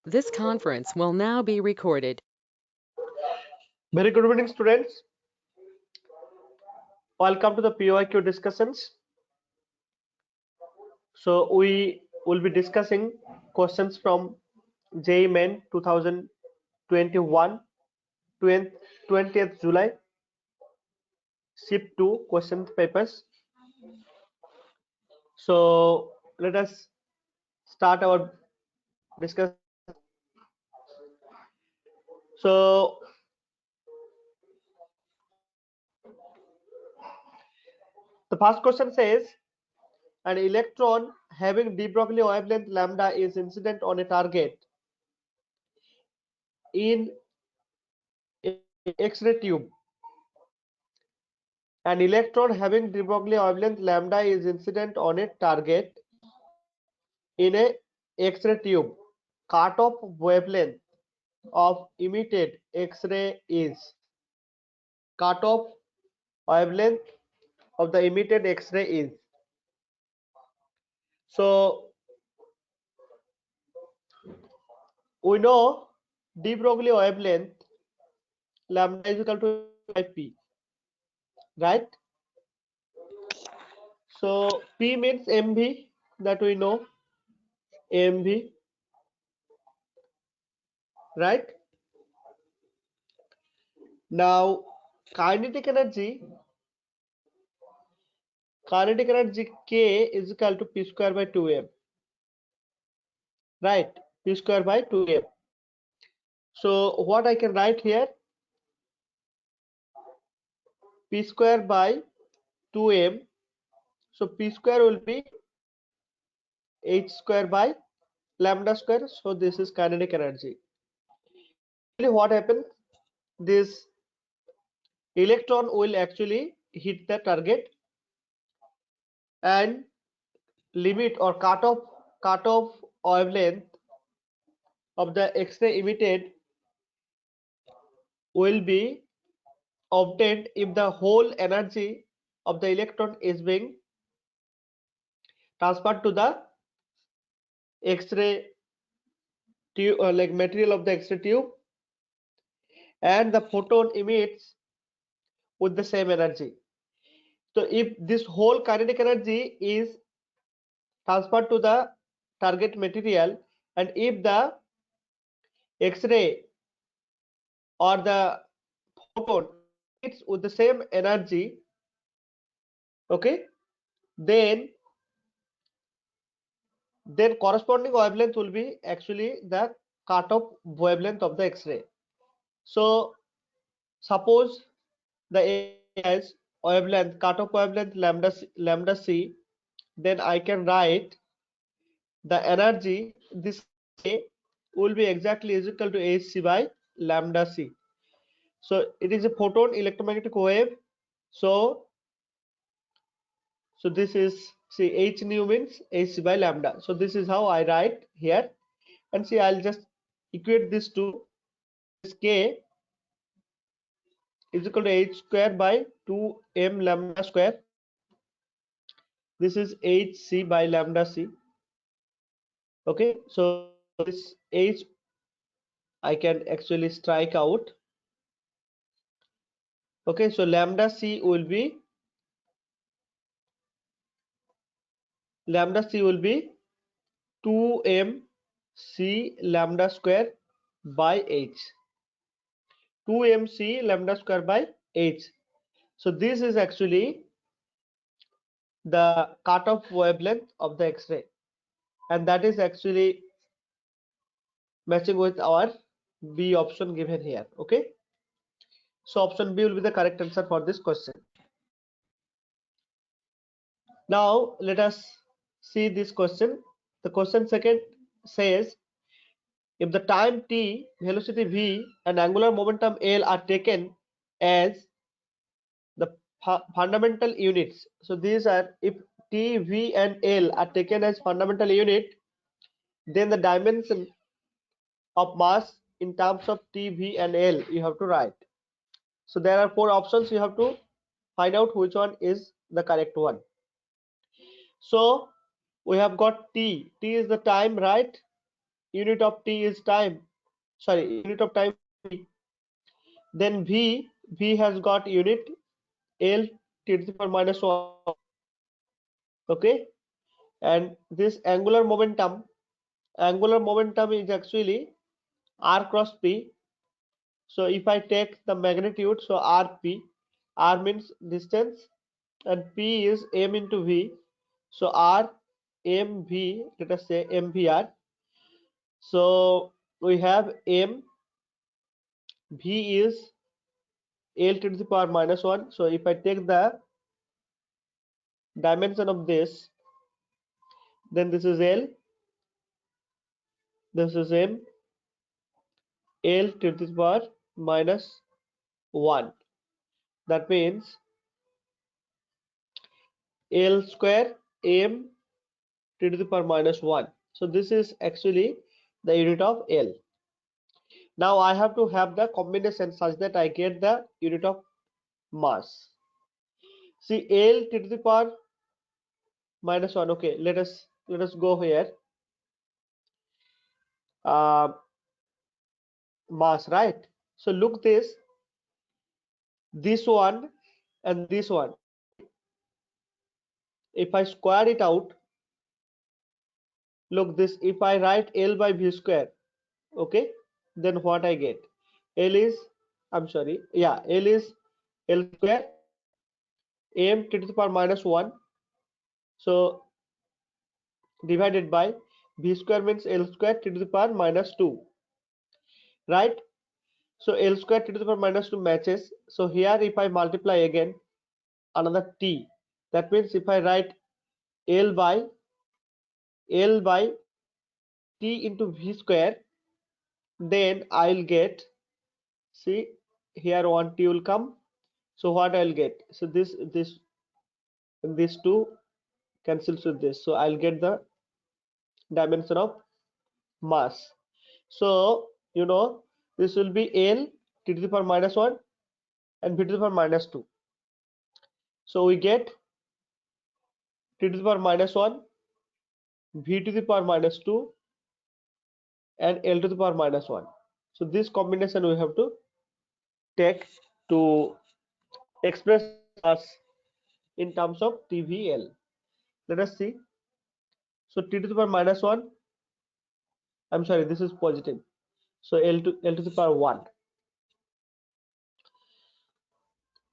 This conference will now be recorded. Very good evening, students. Welcome to the PYQ discussions. So we will be discussing questions from JEE Mains 2021, 20th July, shift 2 question papers. So let us start our discussion. So the first question says, an electron having de Broglie wavelength lambda is incident on a target in a X-ray tube. An electron having de Broglie wavelength lambda is incident on a target in a X-ray tube. Cutoff wavelength of emitted X-ray is. Cutoff wavelength of the emitted X-ray is. So we know de Broglie wavelength lambda is equal to 5p, right? So P means mv, that we know, mv, right? Now kinetic energy K is equal to P square by 2m, right? P square by 2m. So what I can write here, P square by 2m. So P square will be h square by lambda square. So this is kinetic energy. What happens? This electron will actually hit the target and limit or cutoff wavelength of the X-ray emitted will be obtained if the whole energy of the electron is being transferred to the X-ray tube, like material of the X-ray tube, and the photon emits with the same energy. So if this whole kinetic energy is transferred to the target material, and if the X-ray or the photon emits with the same energy, okay, then corresponding wavelength will be actually the cutoff wavelength of the X-ray. So suppose the A has wavelength, cutoff wavelength lambda c, then I can write the energy, this A will be exactly is equal to hc by lambda c. So it is a photon electromagnetic wave. So this is, see, h nu means hc by lambda. So this is how I write here, and see, I'll just equate this to this k is equal to h square by 2m lambda square. This is hc by lambda c. Okay, so this h I can actually strike out. Okay, so lambda c will be 2m c lambda square by h. 2m c lambda square by h. So this is actually the cutoff wavelength of the X-ray, and that is actually matching with our B option given here. Okay, so option B will be the correct answer for this question. Now let us see this question. The question second says, if the time t, velocity v, and angular momentum L are taken as the fundamental units. So these are, if t, v, and L are taken as fundamental unit, then the dimension of mass in terms of t, v, and L you have to write. So there are 4 options. You have to find out which one is the correct one. So we have got t. T is the time, right? unit of t is time, sorry, unit of time is t, then v has got unit L t to the power minus 1. Okay, and this angular momentum is actually r cross p. So if I take the magnitude, so rp, r means distance and p is m into v, so r mv, let us say mvr. So we have m, v is L to the power minus 1. So if I take the dimension of this, then this is L, this is m, L to the power minus 1. That means L square m to the power minus 1. So this is actually the unit of L. Now I have to have the combination such that I get the unit of mass. See, L to the power minus 1. Okay, let us go here. Uh, Mass, right? So look this one and this one. If I square it out, look this. If I write L by V square, okay, then what I get? L is, I'm sorry, yeah, L is L square m to the power minus 1. So divided by V square means L square to the power minus 2, right? So L square to the power minus 2 matches. So here if I multiply again another t, that means if I write L by t into v square, then I'll get, see here one t will come. So what I'll get? So this two cancels with this. So I'll get the dimension of mass. So you know this will be L t to the power minus 1 and v to the power minus 2. So we get t to the power minus 1, v to the power minus 2 and L to the power minus 1. So this combination we have to take to express mass in terms of TVL. Let us see. So t to the power minus 1, I'm sorry, this is positive. So L to the power 1.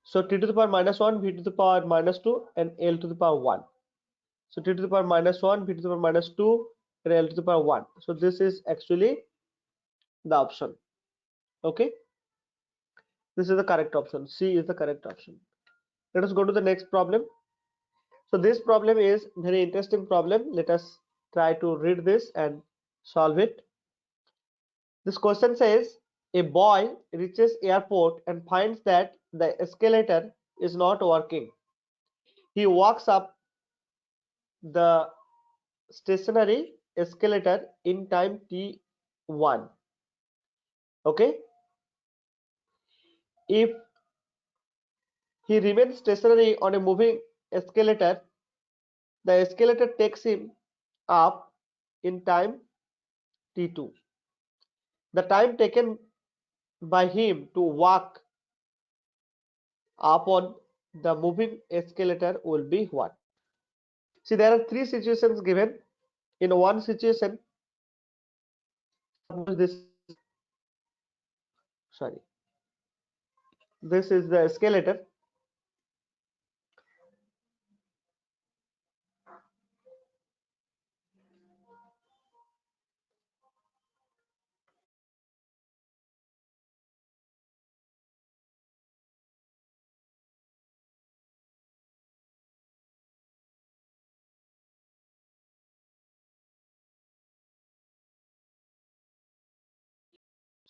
So t to the power minus 1, v to the power minus 2 and L to the power 1. So t to the power minus 1, v to the power minus 2 and L to the power 1. So this is actually the option. Okay. This is the correct option. C is the correct option. Let us go to the next problem. So this problem is very interesting problem. Let us try to read this and solve it. This question says a boy reaches airport and finds that the escalator is not working. He walks up the stationary escalator in time t1. Okay, if he remains stationary on a moving escalator, the escalator takes him up in time t2. The time taken by him to walk upon the moving escalator will be what? See, there are three situations given. In one situation, suppose this, sorry, this is the escalator.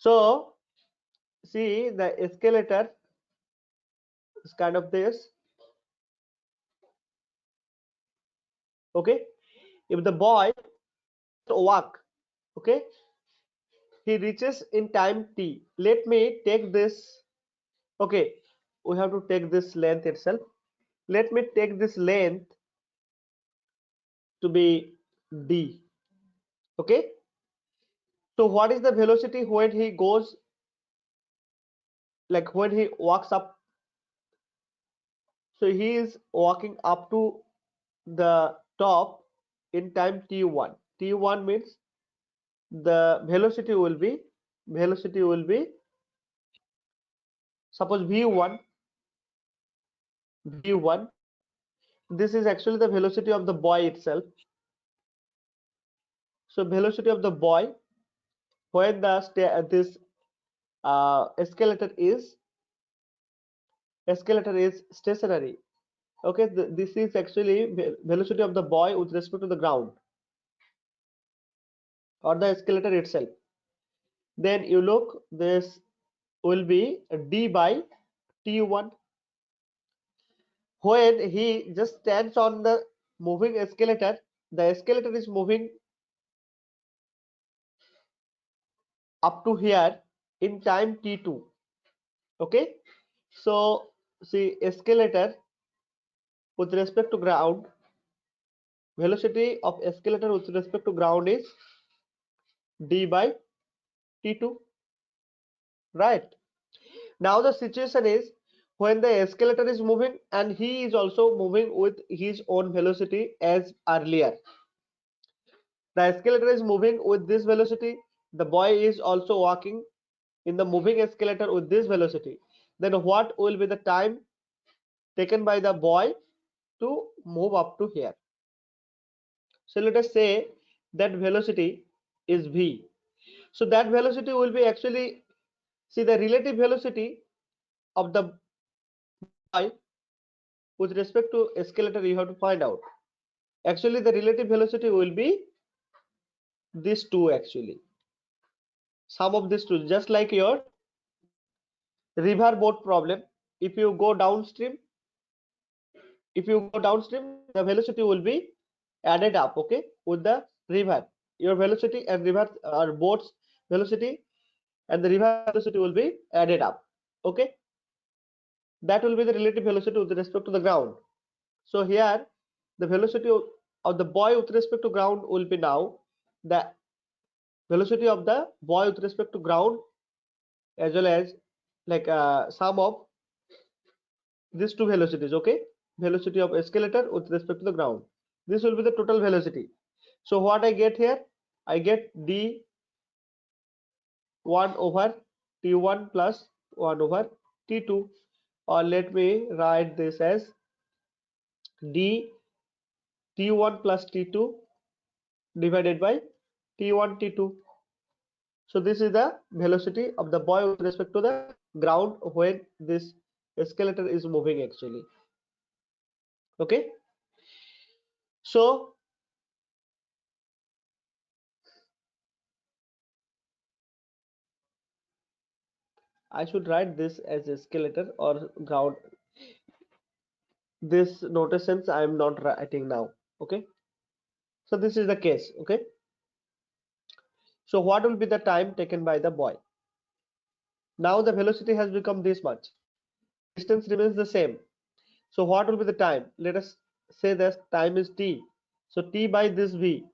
So see, the escalator is kind of this. Okay, if the boy walk, okay, he reaches in time t. Let me take this. Okay, we have to take this length itself. Let me take this length to be d. Okay, So what is the velocity when he goes, like when he walks up? So he is walking up to the top in time t1. T1 means the velocity will be suppose v1. This is actually the velocity of the boy itself. So velocity of the boy when this escalator is stationary. Okay, this is actually velocity of the boy with respect to the ground or the escalator itself. Then you look, this will be d by t1. When he just stands on the moving escalator, the escalator is moving up to here in time t2. Okay, so see, escalator with respect to ground, velocity of escalator with respect to ground is d by t2, right? Now the situation is when the escalator is moving and he is also moving with his own velocity as earlier. The escalator is moving with this velocity, the boy is also walking in the moving escalator with this velocity. Then what will be the time taken by the boy to move up to here? So let us say that velocity is v. So that velocity will be actually, see, the relative velocity of the boy with respect to escalator you have to find out. Actually the relative velocity will be this two, actually sum of these two, just like your river boat problem. If you go downstream, the velocity will be added up, okay, with the river. Your velocity and river or boat's velocity and the river velocity will be added up, okay. That will be the relative velocity with respect to the ground. So here the velocity of the boy with respect to ground will be now the velocity of the boy with respect to ground as well as like sum of these two velocities, okay, velocity of escalator with respect to the ground. This will be the total velocity. So what I get here, I get d1 over t1 plus 1 over t2, or let me write this as d t1 plus t2 divided by t1 t2. So this is the velocity of the boy with respect to the ground when this escalator is moving, actually, okay. So I should write this as escalator or ground. This notations I am not writing now, okay. So this is the case, okay. So what will be the time taken by the boy? Now the velocity has become this much, distance remains the same. So what will be the time? Let us say that time is t. So t by this v.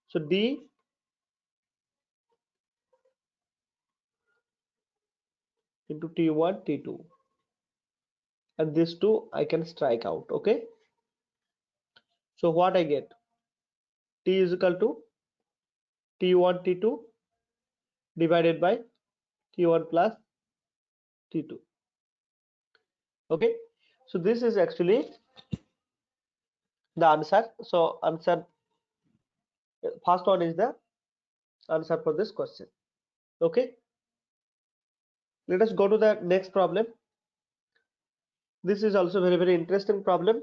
So d into t1 t2, and this two I can strike out, okay. So what I get, t is equal to t1 t2 divided by t1 plus t2, okay. So this is actually the answer. So answer, first one is the answer for this question, okay. Let us go to the next problem. This is also very interesting problem.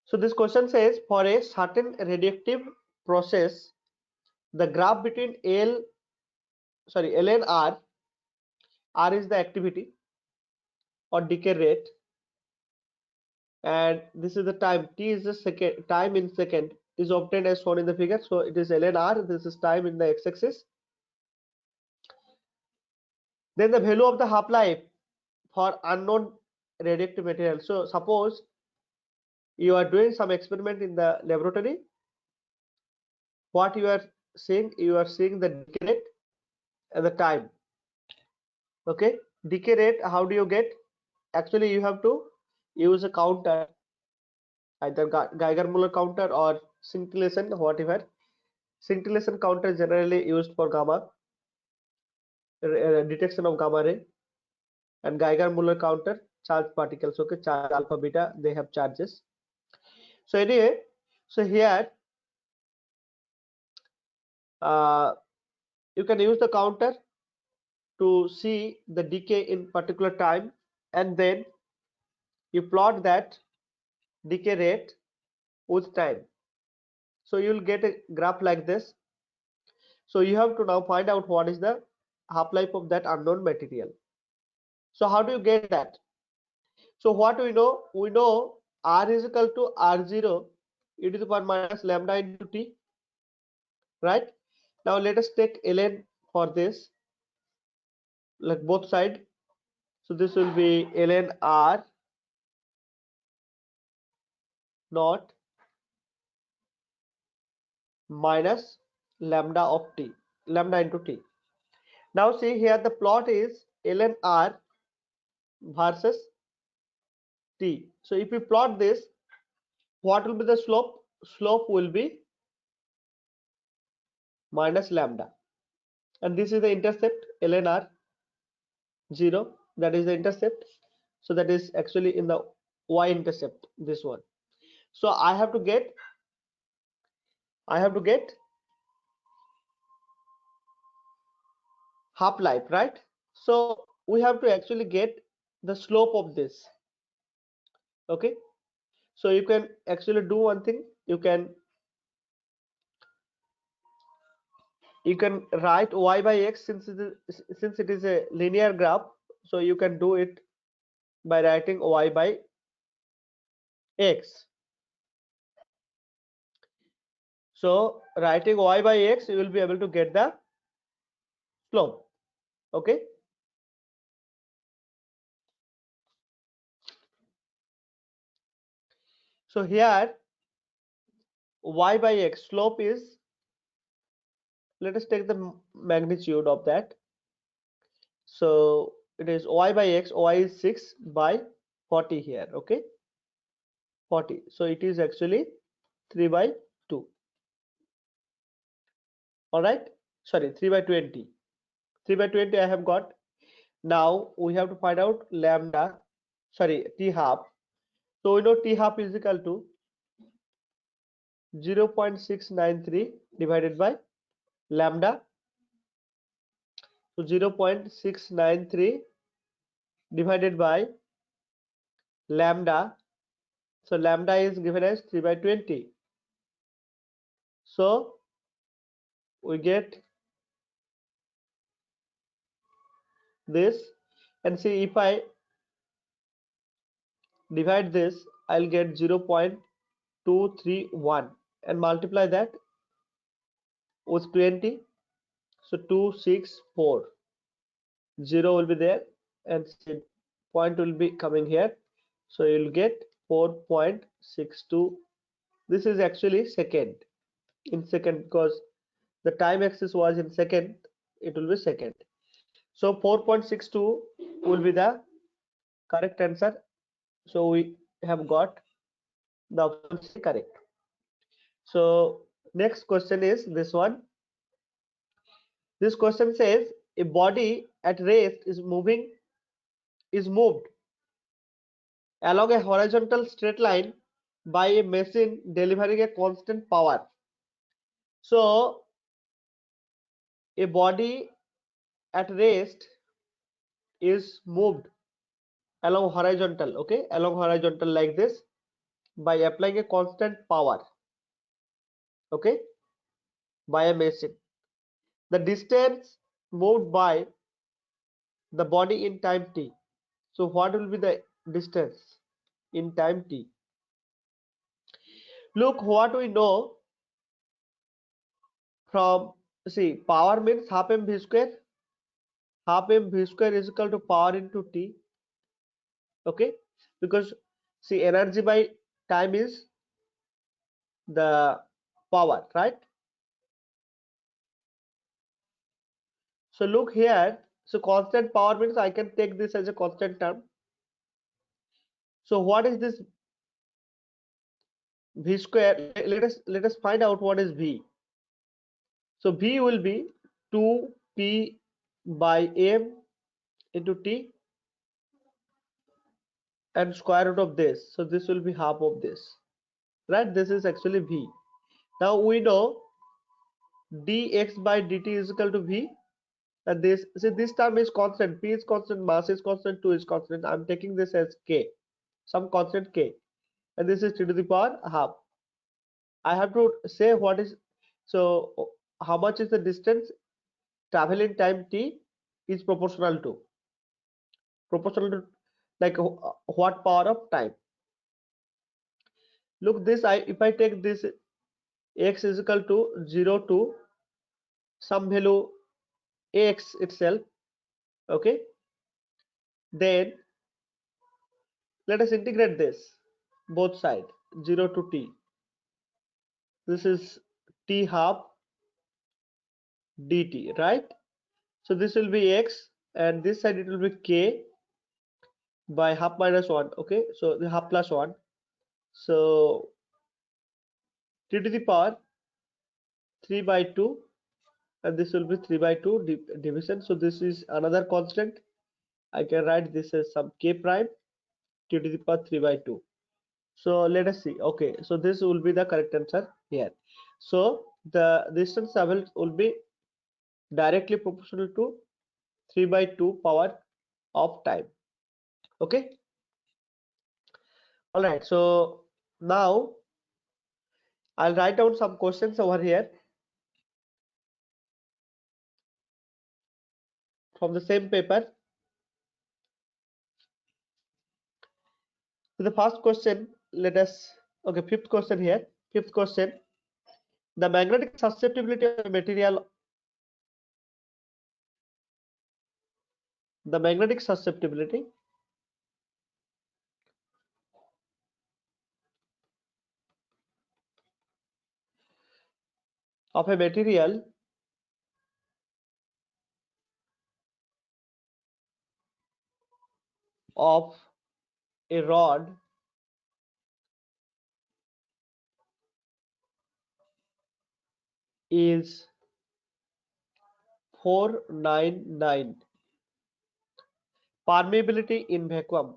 So this question says, for a certain radioactive process, the graph between L and R is the activity or decay rate, and this is the time. T is the second time in second is obtained as shown in the figure. So it is L and R. This is time in the x-axis. Then the value of the half-life for unknown radioactive material. So suppose you are doing some experiment in the laboratory what you are seeing? You are seeing the decay rate and the time. Okay, decay rate, how do you get? Actually, you have to use a counter, either Geiger-Müller counter or scintillation, whatever. Scintillation counter is generally used for gamma detection of gamma ray, and Geiger-Müller counter charge particles. Okay, charge alpha beta, they have charges. So anyway, so here uh, you can use the counter to see the decay in particular time, and then you plot that decay rate with time. So you'll get a graph like this. So you have to now find out what is the half-life of that unknown material. So how do you get that? So what we know? We know R is equal to R0 e to the power minus lambda into T, right? Now let us take ln for this, like both side. So this will be ln R naught minus lambda of T, lambda into T. Now see here the plot is ln R versus T. So if we plot this, what will be the slope? Slope will be minus lambda, and this is the intercept ln R 0, that is the intercept. So that is actually in the y-intercept, this one. So I have to get half-life, right? So we have to actually get the slope of this. Okay, so you can actually do one thing. You can write y by x, since it is a linear graph, so you can do it by writing y by x. So writing y by x, you will be able to get the slope. Okay, so here y by x slope is, let us take the magnitude of that. So it is y by x, y is 6 by 40 here. Okay, 40, so it is actually 3 by 2. All right, sorry, 3 by 20. 3 by 20 I have got. Now we have to find out lambda, sorry, t half. So we know t half is equal to 0.693 divided by lambda. So 0.693 divided by lambda. So lambda is given as 3 by 20. So we get this, and see, if I divide this, I'll get 0.231 and multiply that with 20. So 264, 0 will be there, and point will be coming here. So you'll get 4.62. This is actually second, in second, because the time axis was in second, it will be second. So 4.62 will be the correct answer. So we have got the option C correct. So next question is this one. This question says a body at rest is moved along a horizontal straight line by a machine delivering a constant power. So a body at rest is moved along horizontal, okay, along horizontal like this, by applying a constant power, okay, by a machine. The distance moved by the body in time t. So what will be the distance in time t? Look, what we know from, see, power means half mv square. Half mv square is equal to power into t. Okay, because see, energy by time is the power, right? So look here. So constant power means I can take this as a constant term. So what is this V square? Let us find out what is V. So V will be 2P by M into T and square root of this. So this will be half of this, right? This is actually V. Now we know dx by dt is equal to V, and this term is constant. P is constant, mass is constant, 2 is constant. I'm taking this as K, some constant K, and this is 3 to the power half. I have to say what is, so how much is the distance travel in time T is proportional to like what power of time. Look this, if I take this x is equal to 0 to some value x itself, okay, then let us integrate this both side 0 to t. This is t half dt, right? So this will be x, and this side it will be k by half minus 1, okay, so the half plus 1, so t to the power 3 by 2, and this will be 3 by 2 division. So this is another constant. I can write this as some k prime t to the power 3 by 2. So let us see. Okay, so this will be the correct answer here. So the distance traveled will be directly proportional to 3 by 2 power of time. Okay, all right, so now I'll write down some questions over here from the same paper. So the first question, let us, okay, fifth question here. Fifth question, the magnetic susceptibility of a material, the magnetic susceptibility of a material of a rod is 499. Permeability in vacuum.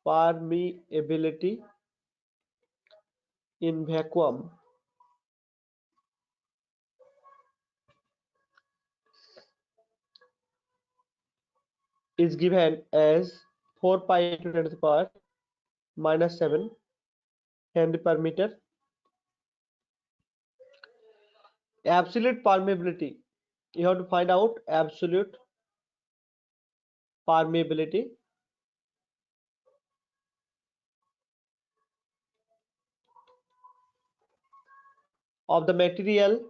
Permeability in vacuum is given as 4 pi into 10 to the power minus 7 Henry per meter. Absolute permeability. You have to find out absolute permeability of the material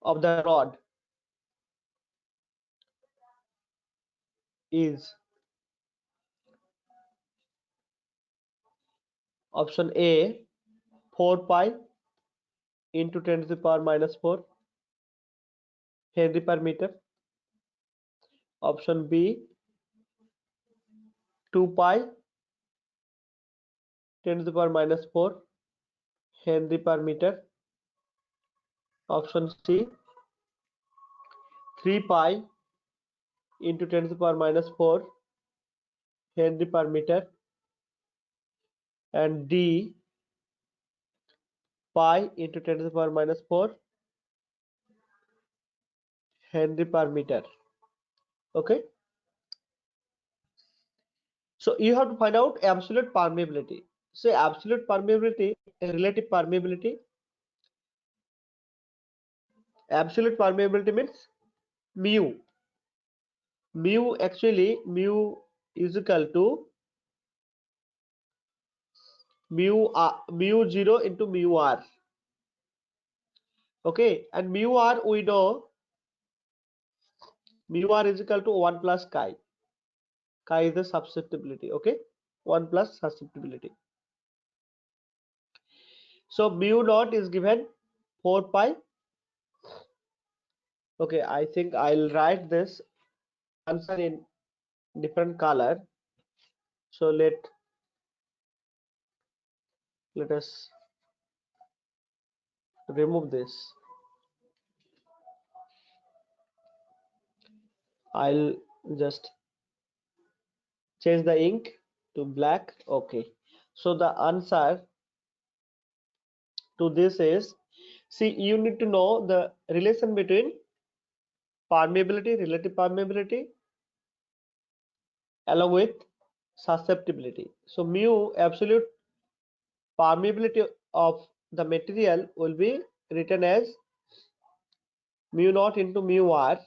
of the rod is option A 4 pi into 10 to the power minus 4 Henry per meter. Option B 2 pi 10 to the power minus 4 Henry per meter. Option C 3 pi into 10 to the power minus 4 Henry per meter, and D pi into 10 to the power minus 4 Henry per meter. Okay, so you have to find out absolute permeability. So absolute permeability, relative permeability. Absolute permeability means mu. Mu actually mu is equal to mu 0 into mu r. Okay, and mu r we know mu r is equal to 1 plus chi. Chi is the susceptibility. Okay, 1 plus susceptibility. So mu naught is given 4 pi. Okay, I think I'll write this answer in different color. So let us remove this. I'll just change the ink to black. Okay, so the answer to this is, see, you need to know the relation between permeability, relative permeability, along with susceptibility. So mu, absolute permeability of the material, will be written as mu naught into mu r,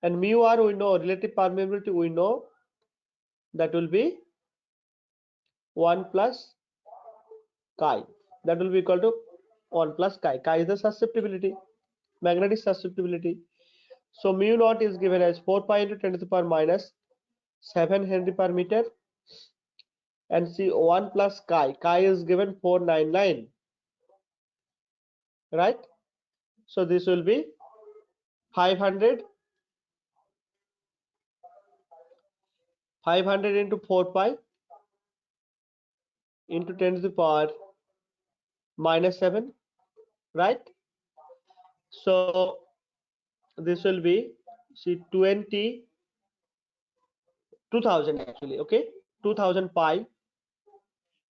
and mu r we know, relative permeability we know, that will be 1 plus chi. That will be equal to 1 plus chi. Chi is the susceptibility, magnetic susceptibility. So mu naught is given as 4 pi into 10 to the power minus 7 Henry per meter, and see 1 plus chi. Chi is given 499, right? So this will be 500 into 4 pi into 10 to the power minus 7, right? So this will be, see, 2000 actually, okay, 2000 pi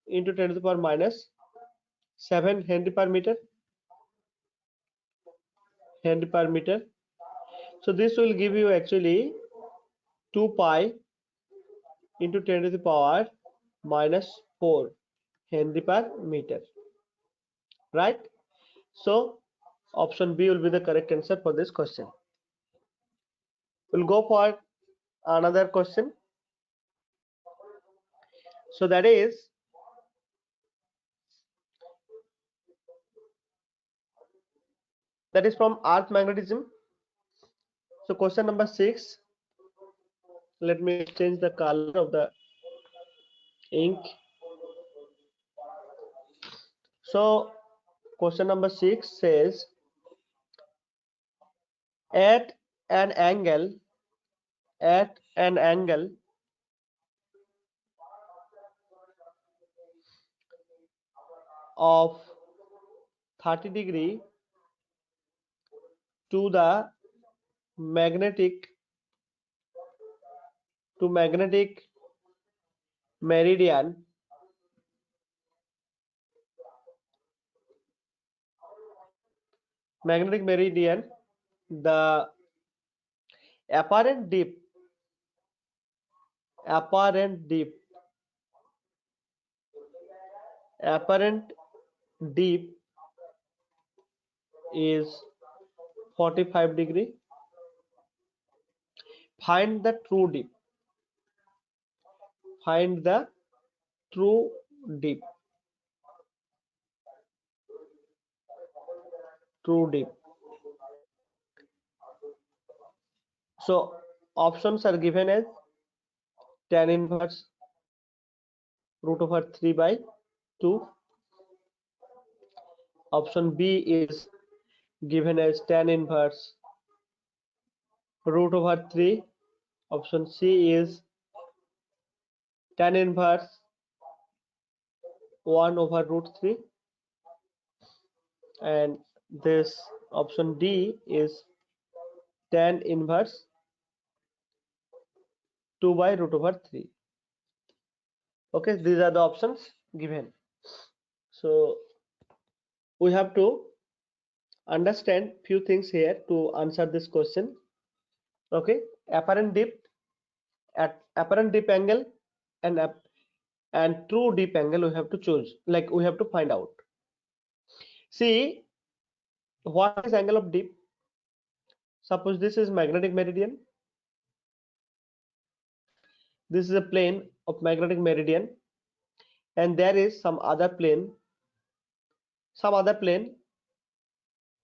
into 10 to the power minus 7 Henry per meter, So this will give you actually 2 pi into 10 to the power minus 4 Henry per meter, right? So option B will be the correct answer for this question. We'll go for another question. So that is, from earth magnetism. So question number 6, let me change the color of the ink. So question number 6 says, at an angle of 30 degree to the magnetic meridian, the apparent dip is 45 degree. Find the true dip. So options are given as tan inverse root over 3 by 2. Option B is given as tan inverse root over 3. Option C is tan inverse 1 over root 3, and this option D is tan inverse 2 by root over 3. Okay, these are the options given. So we have to understand few things here to answer this question. Okay, apparent dip angle and true dip angle we have to choose, like we have to find out. See, what is angle of dip? Suppose this is magnetic meridian, this is a plane of magnetic meridian, and there is some other plane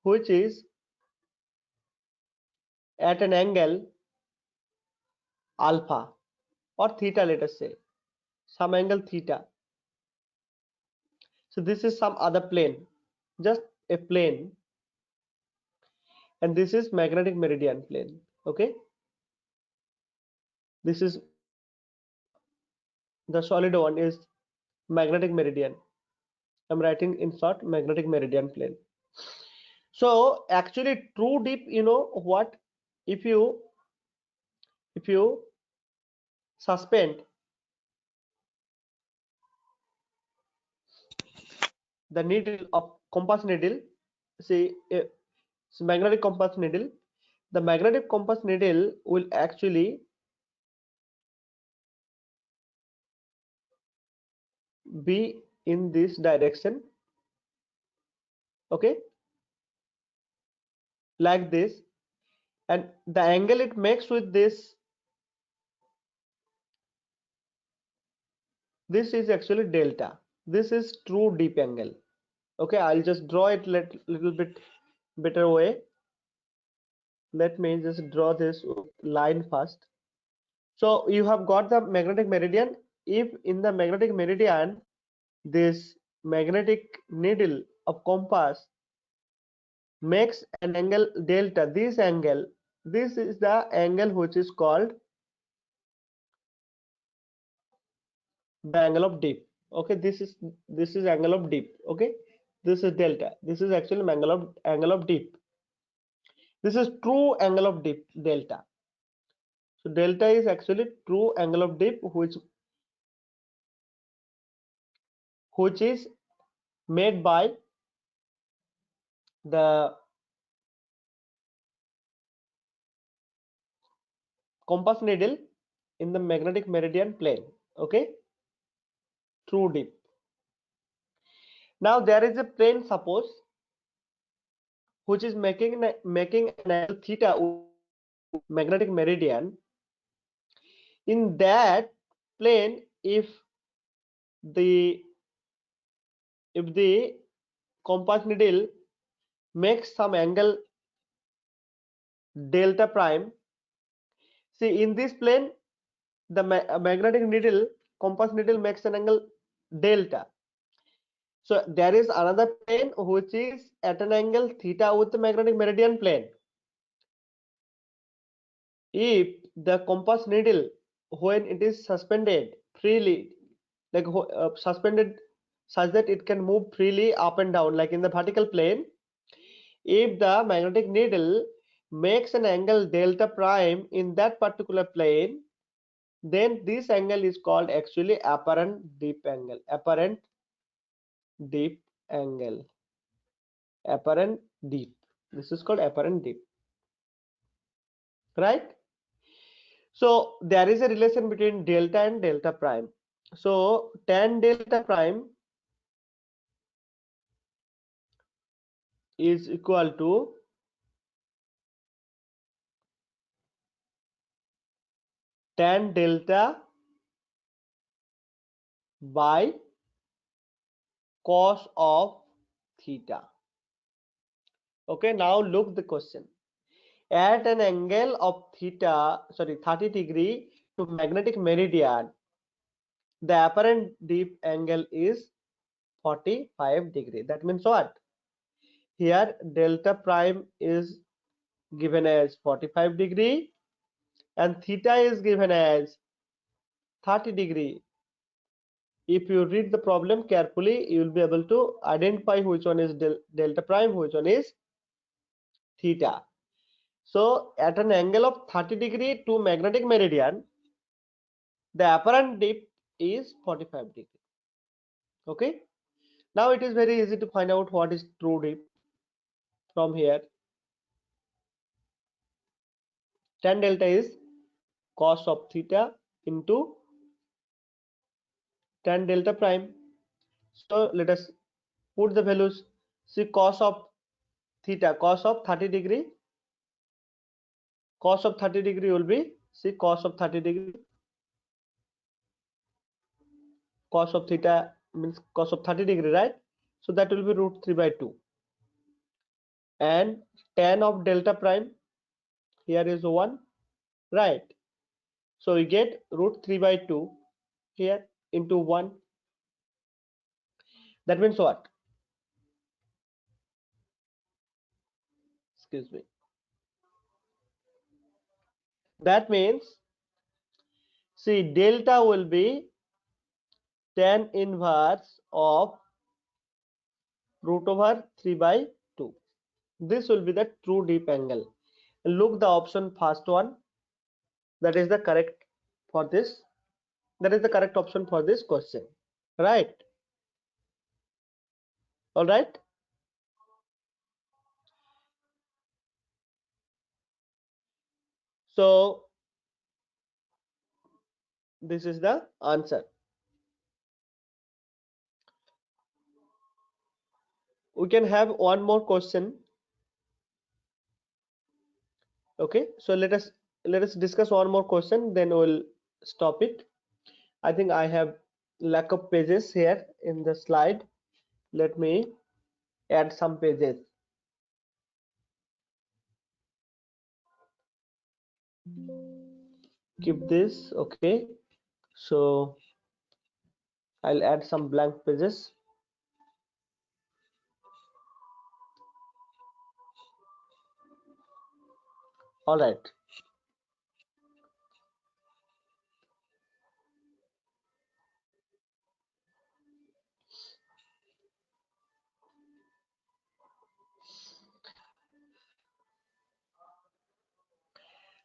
which is at an angle alpha or theta, let us say some angle theta. So this is some other plane, just a plane, and this is magnetic meridian plane. Okay, this is the solid one is magnetic meridian. I'm writing in short magnetic meridian plane. So actually true deep, you know what, if you suspend the needle of compass needle, see it's magnetic compass needle, the magnetic compass needle will actually be in this direction. Okay, like this, and the angle it makes with this is actually delta. This is true deep angle. Okay, I'll just draw it little bit better way. Let me just draw this line first. So you have got the magnetic meridian. If in the magnetic meridian this magnetic needle of compass makes an angle delta, this is the angle which is called the angle of dip. Okay, this is angle of dip. Okay, this is delta, this is actually angle of dip. This is true angle of dip, delta. So delta is actually true angle of dip which is made by the compass needle in the magnetic meridian plane. Okay, true dip. Now there is a plane, suppose, which is making an angle theta with magnetic meridian. In that plane, the if the compass needle makes some angle delta prime, see in this plane the magnetic needle, compass needle makes an angle delta. So there is another plane which is at an angle theta with the magnetic meridian plane. If the compass needle, when it is suspended freely, like suspended such that it can move freely up and down like in the vertical plane, if the magnetic needle makes an angle delta prime in that particular plane, then this angle is called actually apparent dip angle. Apparent dip angle. Apparent dip. This is called apparent dip. Right? So there is a relation between delta and delta prime. So tan delta prime is equal to tan delta by cos of theta. Okay, now look the question. At an angle of theta, sorry, 30 degree to magnetic meridian, the apparent dip angle is 45 degree. That means what? Here delta prime is given as 45 degree and theta is given as 30 degree. If you read the problem carefully, you will be able to identify which one is delta prime, which one is theta. So at an angle of 30 degree to magnetic meridian, the apparent dip is 45 degree. Okay, now it is very easy to find out what is true dip from here. Tan delta is cos of theta into tan delta prime. So let us put the values. See cos of theta, cos of 30 degree, cos of 30 degree will be, see cos of 30 degree, cos of theta means cos of 30 degree, right? So that will be root 3 by 2. And tan of delta prime, here is 1, right? So we get root 3 by 2 here into 1. That means what? Excuse me. That means, see, delta will be tan inverse of root over 3 by 2. This will be the true deep angle. Look the option first one. That is the correct for this. That is the correct option for this question. Right? All right. So this is the answer. We can have one more question. Okay. So let us discuss one more question. Then we'll stop it. I think I have lack of pages here in the slide. Let me add some pages. Keep this. Okay. So I'll add some blank pages. All right.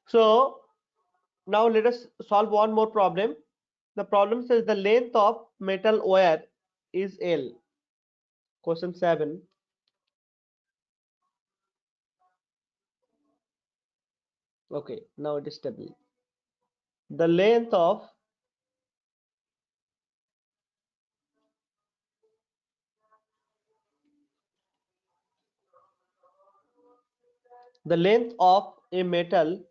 So now let us solve one more problem. The problem says the length of metal wire is L. Question 7. Okay, now it is stable. The length of a metal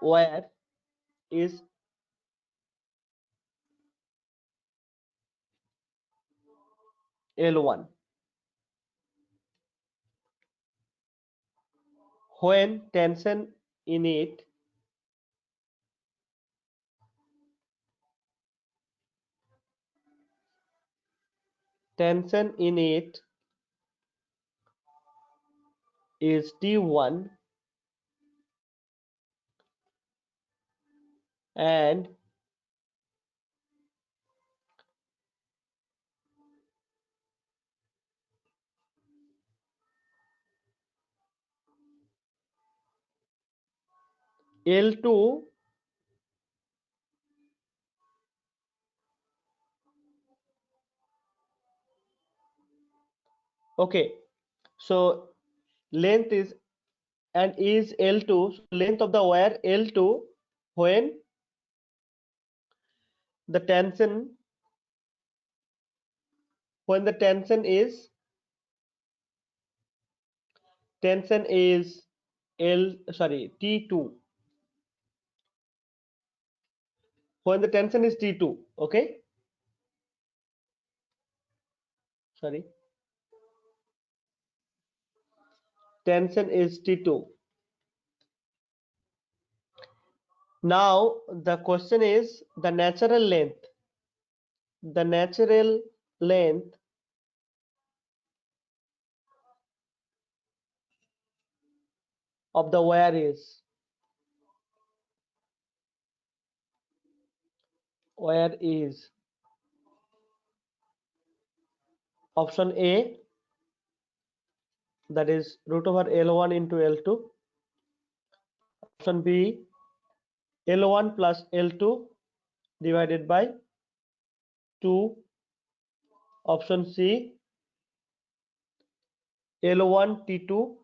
wire is L1 when tension in it is T1 and L2 okay, so length is and is L2, so length of the wire L2 when the tension when the tension is T2, when the tension is T2. Okay, sorry, tension is T2. Now the question is the natural length of the wire is option A, that is root over L1 into L2. Option B, L1 plus L2 divided by 2. Option C, L1 T2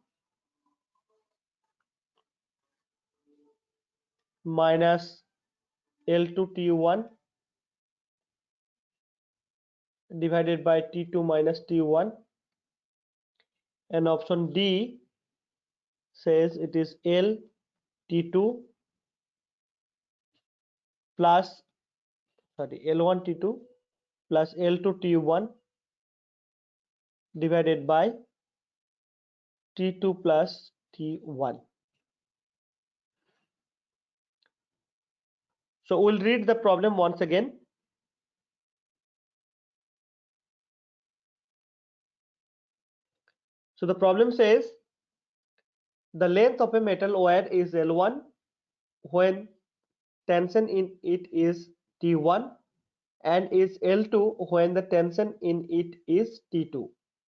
minus L2 T1 divided by T2 minus T1, and option D says it is L T2 plus L1 T2 plus L2 T1 divided by T2 plus T1. So we'll read the problem once again. So the problem says the length of a metal wire is L1 when tension in it is T1 and is L2 when the tension in it is T2.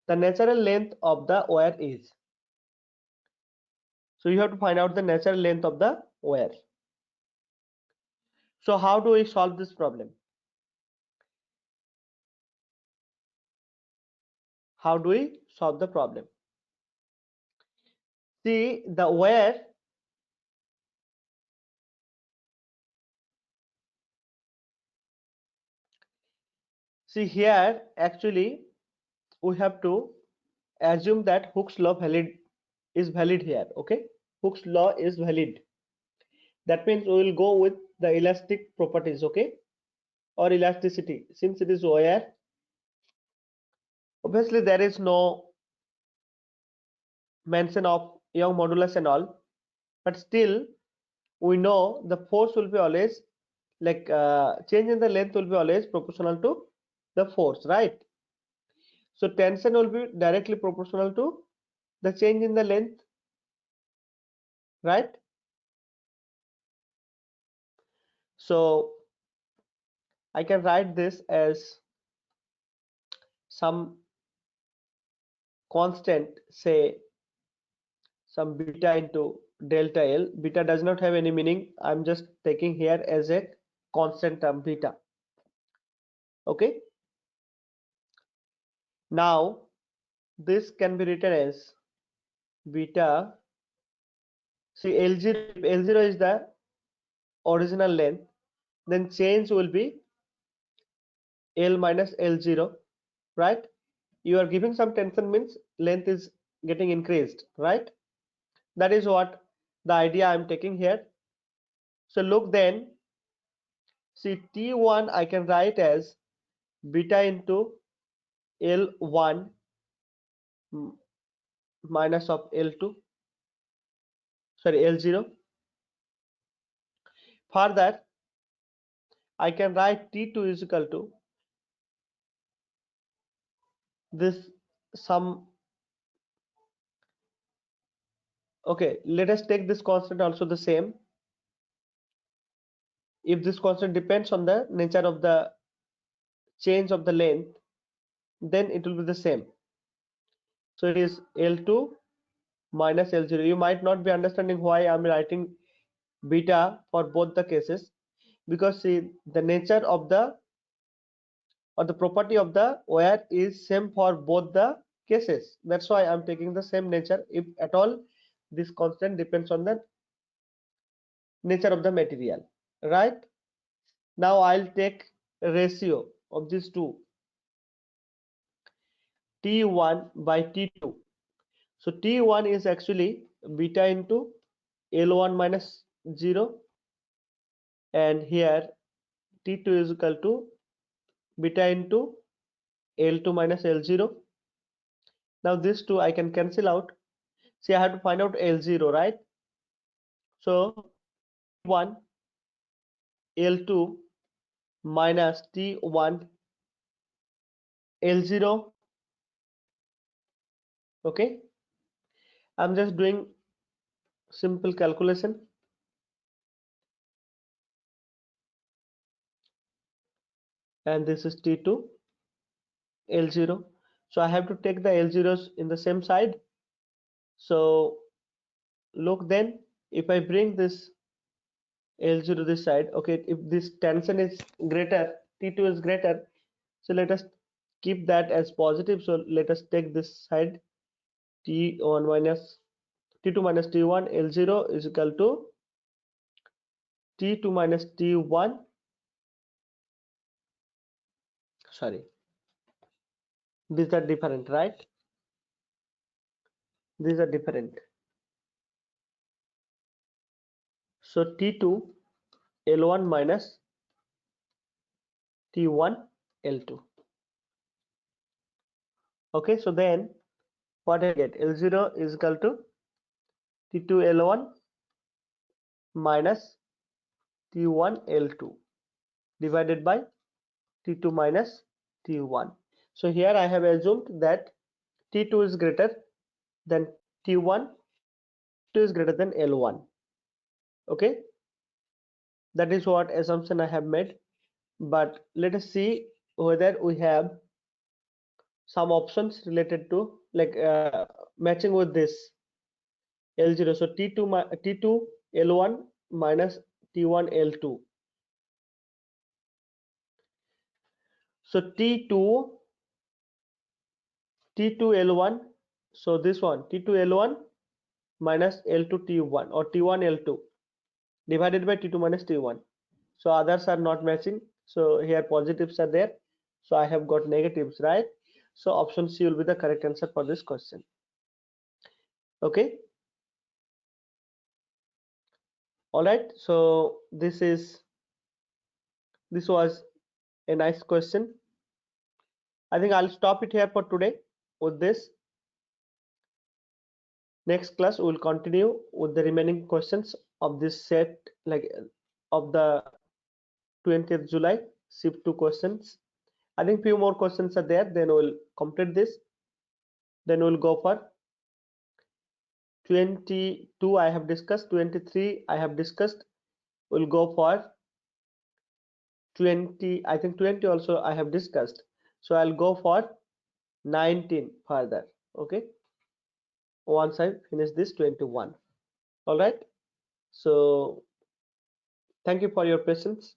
The natural length of the wire is. So you have to find out the natural length of the wire. So how do we solve this problem? How do we solve the problem? See the wire. See here actually we have to assume that Hooke's law is valid here. Okay, Hooke's law is valid. That means we will go with the elastic properties. Okay, or elasticity. Since it is wire, obviously there is no mention of Young modulus and all, but still we know the force will be always like change in the length will be always proportional to the force, right? So tension will be directly proportional to the change in the length, right? So I can write this as some constant, say some beta into delta L. Beta does not have any meaning. I'm just taking here as a constant term beta. Okay. Now this can be written as beta. See L0, if L0 is the original length, then change will be L minus L0, right? You are giving some tension means length is getting increased, right? That is what the idea I'm taking here. So look then, see T1 I can write as beta into L1 minus of L2, sorry L0. Further, I can write T2 is equal to this some. Okay, let us take this constant also the same. If this constant depends on the nature of the change of the length, then it will be the same. So it is L2 minus L0. You might not be understanding why I'm writing beta for both the cases, because see the nature of the or the property of the wire is same for both the cases. That's why I'm taking the same nature. If at all this constant depends on the nature of the material, right? Now I'll take ratio of these two, T1 by T2. So T1 is actually beta into L1 minus 0, and here T2 is equal to beta into L2 minus L0. Now these two I can cancel out. See, I have to find out L0, right? So T1 L2 minus T1 L0. Okay, I'm just doing simple calculation, and this is T2 L0. So I have to take the L0s in the same side. So look then, if I bring this L0 this side, okay, if this tension is greater, T2 is greater, so let us keep that as positive. So let us take this side, T1 minus T2 minus T1 L0 is equal to T2 minus T1, sorry, these are different, right? These are different. So T2 L1 minus T1 L2. Okay, so then what I get? L0 is equal to T2 L1 minus T1 L2 divided by T2 minus T1. So here I have assumed that T2 is greater then T1, T2 is greater than L1. Okay, that is what assumption I have made. But let us see whether we have some options related to like matching with this L0. So T2 L1 minus T1 L2. So T2 L1. So this one T2 L1 minus L2 T1 or T1 L2 divided by T2 minus T1. So others are not matching. So here positives are there. So I have got negatives, right? So option C will be the correct answer for this question. Okay. All right. So this was a nice question. I think I'll stop it here for today with this. Next class we will continue with the remaining questions of this set, like of the 20th July shift 2 questions. I think few more questions are there, then we'll complete this. Then we'll go for 22 I have discussed, 23 I have discussed. We'll go for 20, I think 20 also I have discussed. So I'll go for 19 further. Okay, once I finish this 21. All right. So thank you for your patience.